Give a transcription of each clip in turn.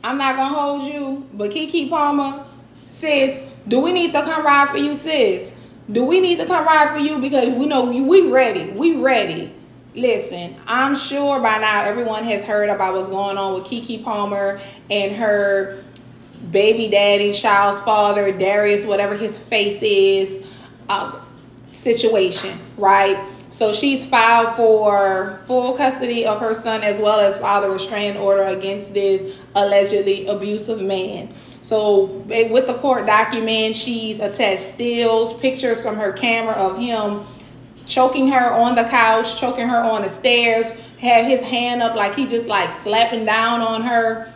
I'm not gonna hold you, but Keke Palmer, sis, do we need to come ride for you, sis? Do we need to come ride for you? Because we know we ready. We ready. Listen, I'm sure by now everyone has heard about what's going on with Keke Palmer and her baby daddy, child's father, Darius, whatever his face is, situation, right? So she's filed for full custody of her son, as well as filed a restraining order against this allegedly abusive man. So with the court document, she's attached stills, pictures from her camera of him choking her on the couch, choking her on the stairs, have his hand up like he just like slapping down on her.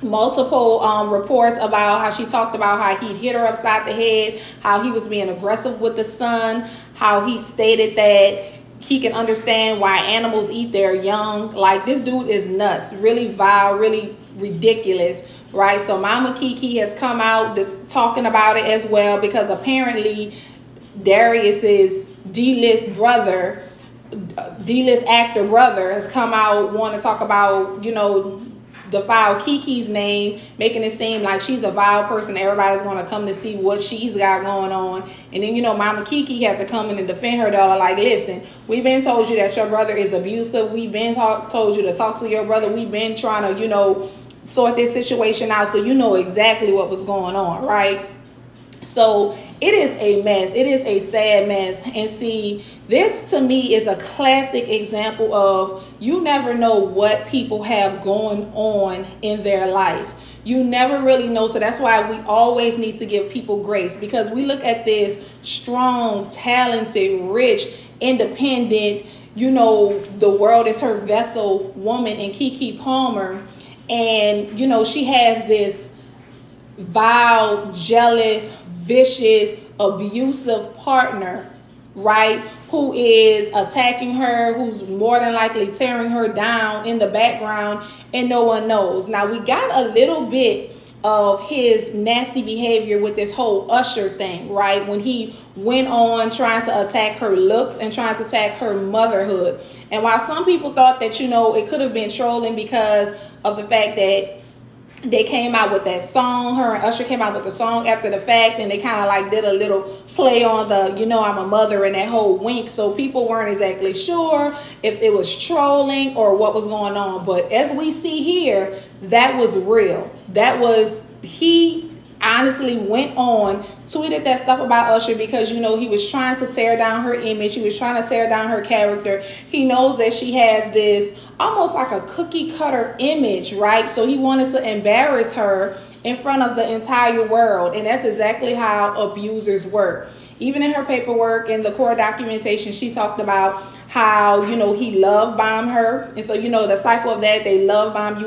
Multiple reports about how she talked about how he'd hit her upside the head, how he was being aggressive with the son, how he stated that he can understand why animals eat their young. Like, this dude is nuts, really vile, really ridiculous, right? So Mama Keke has come out talking about it as well, because apparently Darius's D-list actor brother has come out wanting to talk about, you know, defile Keke's name, making it seem like she's a vile person. Everybody's want to come to see what she's got going on. And then, you know, Mama Keke had to come in and defend her daughter. Like, listen, we've been told you that your brother is abusive. We've been told you to talk to your brother. We've been trying to, you know, sort this situation out, so you know exactly what was going on, right? So it is a mess. It is a sad mess. And see, this to me is a classic example of you never know what people have going on in their life. You never really know. So that's why we always need to give people grace, because we look at this strong, talented, rich, independent, you know, the world is her vessel woman in Keke Palmer. And, you know, she has this vile, jealous, vicious, abusive partner, right, who is attacking her, who's more than likely tearing her down in the background, and no one knows. Now, we got a little bit of his nasty behavior with this whole Usher thing, right, when he went on trying to attack her looks and trying to attack her motherhood. And while some people thought that, you know, it could have been trolling because of the fact that they came out with that song, her and Usher came out with the song after the fact, and they kind of like did a little play on the, you know, I'm a mother and that whole wink. So people weren't exactly sure if it was trolling or what was going on. But as we see here, that was real. That was, he honestly went on, tweeted that stuff about Usher because, you know, he was trying to tear down her image. He was trying to tear down her character. He knows that she has this almost like a cookie cutter image, right? So he wanted to embarrass her in front of the entire world. And that's exactly how abusers work. Even in her paperwork, in the court documentation, she talked about how, you know, he love bombed her. And so, you know, the cycle of that, they love bomb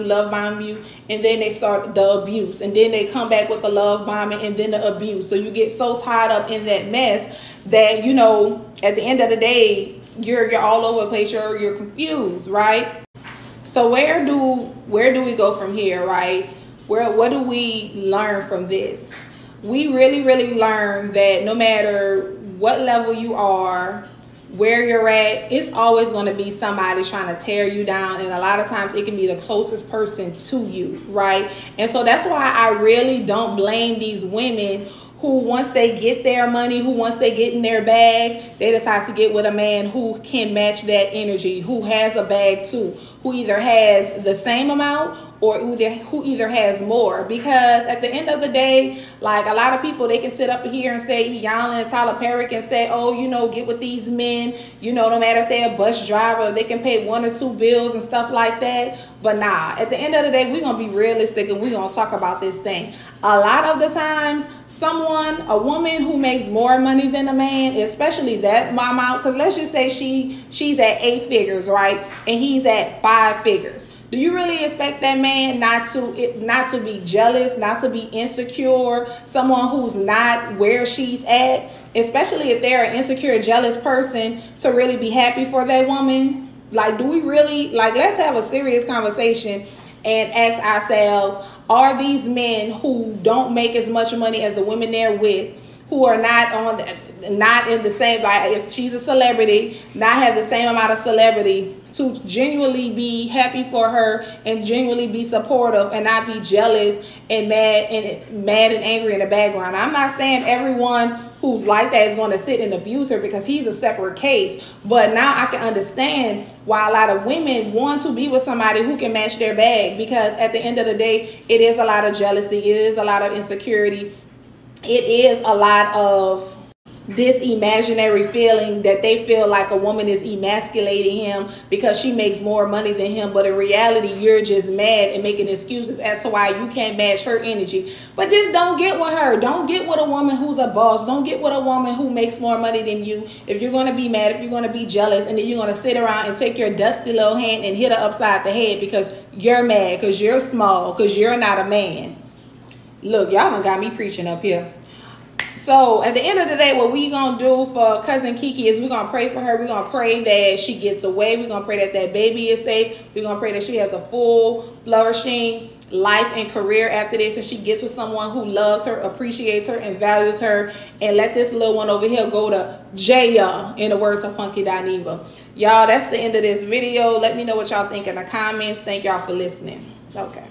you, and then they start the abuse. And then they come back with the love bombing and then the abuse. So you get so tied up in that mess that, you know, at the end of the day, you're all over the place, you're confused, right? So where do we go from here, right? What do we learn from this? We really learn that no matter what level you are, where you're at, it's always going to be somebody trying to tear you down. And a lot of times it can be the closest person to you, right? And so that's why I really don't blame these women who, once they get their money, who once they get in their bag, they decide to get with a man who can match that energy, who has a bag too, who either has the same amount or who either has more. Because at the end of the day, like, a lot of people, they can sit up here and say, Iyanla and Tyler Perry can say, oh, you know, get with these men, you know, no matter if they're a bus driver, they can pay 1 or 2 bills and stuff like that. But nah, at the end of the day, we're going to be realistic and we're going to talk about this thing. A lot of the times, a woman who makes more money than a man, especially that mama, because let's just say she's at 8 figures, right? And he's at 5 figures. Do you really expect that man not to be jealous, not to be insecure, someone who's not where she's at, especially if they're an insecure, jealous person, to really be happy for that woman? Like, do we really, like, let's have a serious conversation and ask ourselves, are these men who don't make as much money as the women they're with, who are not on, not in the same, like if she's a celebrity, not have the same amount of celebrity to genuinely be happy for her and genuinely be supportive and not be jealous and mad and angry in the background. I'm not saying everyone who's like that is going to sit and abuse her, because he's a separate case. But now I can understand why a lot of women want to be with somebody who can match their bag, because at the end of the day, it is a lot of jealousy. It is a lot of insecurity. It is a lot of this imaginary feeling that they feel like a woman is emasculating him because she makes more money than him, but in reality you're just mad and making excuses as to why you can't match her energy. But just don't get with her. Don't get with a woman who's a boss. Don't get with a woman who makes more money than you. If you're going to be mad, if you're going to be jealous, and then you're going to sit around and take your dusty little hand and hit her upside the head because you're mad, because you're small, because you're not a man. Look, y'all done got me preaching up here. So at the end of the day, what we going to do for cousin Keke is we're going to pray for her. We're going to pray that she gets away. We're going to pray that that baby is safe. We're going to pray that she has a full, flourishing life and career after this, and she gets with someone who loves her, appreciates her, and values her, and let this little one over here go to jail, in the words of Funky Dineva. Y'all, that's the end of this video. Let me know what y'all think in the comments. Thank y'all for listening. Okay.